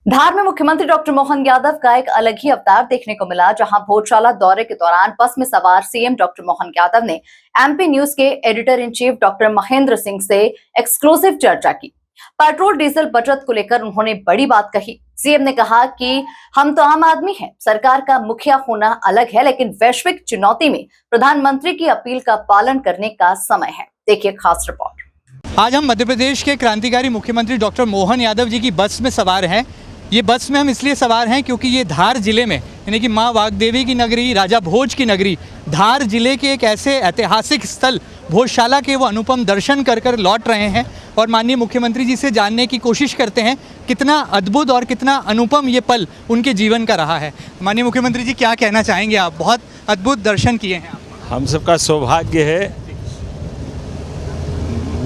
धार में मुख्यमंत्री डॉक्टर मोहन यादव का एक अलग ही अवतार देखने को मिला, जहां भोजशाला दौरे के दौरान बस में सवार सीएम डॉक्टर मोहन यादव ने एमपी न्यूज के editor in chief doctor Mahendra Singh से एक्सक्लूसिव चर्चा की। पेट्रोल डीजल बचत को लेकर उन्होंने बड़ी बात कही। सीएम ने कहा कि हम तो आम आदमी हैं, सरकार का मुखिया होना अलग है, लेकिन वैश्विक चुनौती में प्रधानमंत्री की अपील का पालन करने का समय है। देखिए खास रिपोर्ट। आज हम मध्य प्रदेश के क्रांतिकारी मुख्यमंत्री डॉक्टर मोहन यादव जी की बस में सवार हैं। ये बस में हम इसलिए सवार हैं क्योंकि ये धार जिले में, यानी कि माँ वाग्देवी की नगरी, राजा भोज की नगरी, धार जिले के एक ऐसे ऐतिहासिक स्थल भोजशाला के वो अनुपम दर्शन कर कर लौट रहे हैं और माननीय मुख्यमंत्री जी से जानने की कोशिश करते हैं कितना अद्भुत और कितना अनुपम ये पल उनके जीवन का रहा है। माननीय मुख्यमंत्री जी, क्या कहना चाहेंगे आप? बहुत अद्भुत दर्शन किए हैं आप। हम सबका सौभाग्य है,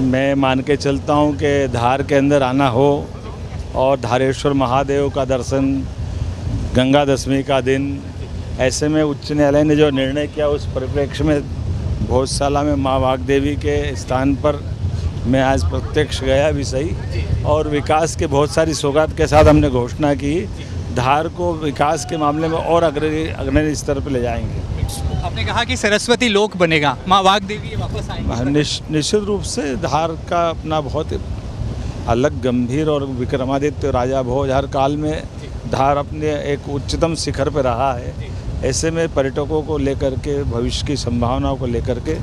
मैं मान के चलता हूँ कि धार के अंदर आना हो और धारेश्वर महादेव का दर्शन, गंगा दशमी का दिन, ऐसे में उच्च न्यायालय ने जो निर्णय किया उस परिप्रेक्ष्य में भोजशाला में माँ वाग्देवी के स्थान पर मैं आज प्रत्यक्ष गया भी सही, और विकास के बहुत सारी सौगात के साथ हमने घोषणा की धार को विकास के मामले में और अग्रणी स्तर पर ले जाएंगे। आपने कहा कि सरस्वती लोक बनेगा, माँ वाग्देवी वापस आएंगे। निश्चित रूप से धार का अपना बहुत अलग गंभीर और विक्रमादित्य राजा भोज हर काल में धार अपने एक उच्चतम शिखर पर रहा है। ऐसे में पर्यटकों को लेकर के, भविष्य की संभावनाओं को लेकर के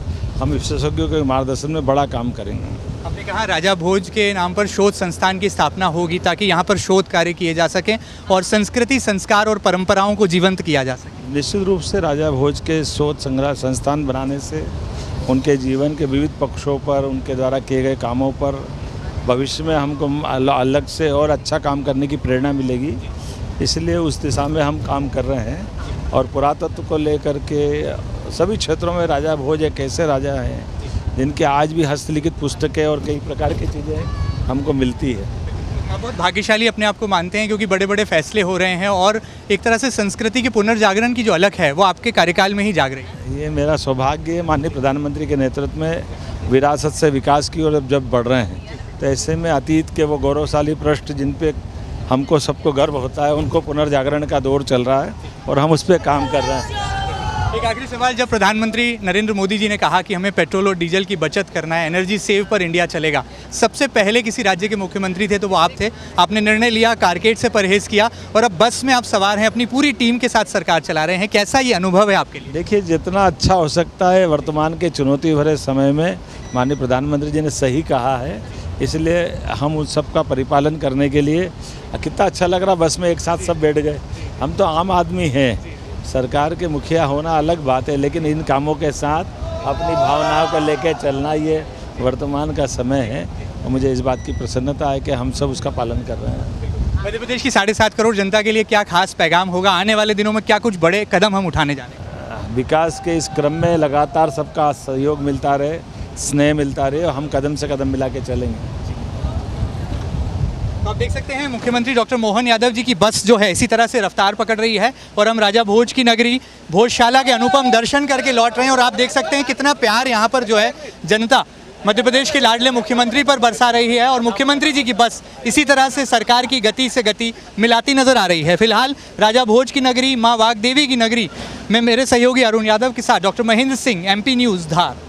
हम विशेषज्ञों के मार्गदर्शन में बड़ा काम करेंगे। आपने कहा राजा भोज के नाम पर शोध संस्थान की स्थापना होगी ताकि यहाँ पर शोध कार्य किए जा सकें और संस्कृति, संस्कार और परंपराओं को जीवंत किया जा सके। निश्चित रूप से राजा भोज के शोध संग्रह संस्थान बनाने से उनके जीवन के विविध पक्षों पर, उनके द्वारा किए गए कामों पर भविष्य में हमको अलग से और अच्छा काम करने की प्रेरणा मिलेगी। इसलिए उस दिशा में हम काम कर रहे हैं और पुरातत्व को लेकर के सभी क्षेत्रों में राजा भोज एक ऐसे राजा हैं जिनके आज भी हस्तलिखित पुस्तकें और कई प्रकार की चीज़ें हमको मिलती है। आप बहुत भाग्यशाली अपने आप को मानते हैं क्योंकि बड़े बड़े फैसले हो रहे हैं और एक तरह से संस्कृति के पुनर्जागरण की जो अलख है वो आपके कार्यकाल में ही जाग रही है। ये मेरा सौभाग्य है, माननीय प्रधानमंत्री के नेतृत्व में विरासत से विकास की ओर जब बढ़ रहे हैं तो ऐसे में अतीत के वो गौरवशाली पृष्ठ जिन पे हमको सबको गर्व होता है, उनको पुनर्जागरण का दौर चल रहा है और हम उस पर काम कर रहे हैं। एक आखिरी सवाल, जब प्रधानमंत्री नरेंद्र मोदी जी ने कहा कि हमें पेट्रोल और डीजल की बचत करना है, एनर्जी सेव पर इंडिया चलेगा, सबसे पहले किसी राज्य के मुख्यमंत्री थे तो वो आप थे। आपने निर्णय लिया, कारकेड से परहेज किया और अब बस में आप सवार हैं, अपनी पूरी टीम के साथ सरकार चला रहे हैं। कैसा ये अनुभव है आपके लिए? देखिए, जितना अच्छा हो सकता है वर्तमान के चुनौती भरे समय में माननीय प्रधानमंत्री जी ने सही कहा है, इसलिए हम उन सब का परिपालन करने के लिए कितना अच्छा लग रहा, बस में एक साथ सब बैठ गए। हम तो आम आदमी हैं, सरकार के मुखिया होना अलग बात है, लेकिन इन कामों के साथ अपनी भावनाओं को लेकर चलना ये वर्तमान का समय है और मुझे इस बात की प्रसन्नता है कि हम सब उसका पालन कर रहे हैं। मध्य प्रदेश की 7.5 करोड़ जनता के लिए क्या खास पैगाम होगा? आने वाले दिनों में क्या कुछ बड़े कदम हम उठाने जा रहे हैं? विकास के इस क्रम में लगातार सबका सहयोग मिलता रहे, स्नेह मिलता रहे और हम कदम से कदम मिला के चलेंगे। तो आप देख सकते हैं मुख्यमंत्री डॉक्टर मोहन यादव जी की बस जो है इसी तरह से रफ्तार पकड़ रही है और हम राजा भोज की नगरी भोजशाला के अनुपम दर्शन करके लौट रहे हैं और आप देख सकते हैं कितना प्यार यहाँ पर जो है जनता मध्य प्रदेश के लाडले मुख्यमंत्री पर बरसा रही है और मुख्यमंत्री जी की बस इसी तरह से सरकार की गति से गति मिलाती नजर आ रही है। फिलहाल राजा भोज की नगरी, माँ वाग्देवी की नगरी में मेरे सहयोगी अरुण यादव के साथ doctor Mahendra Singh, MP news, धार।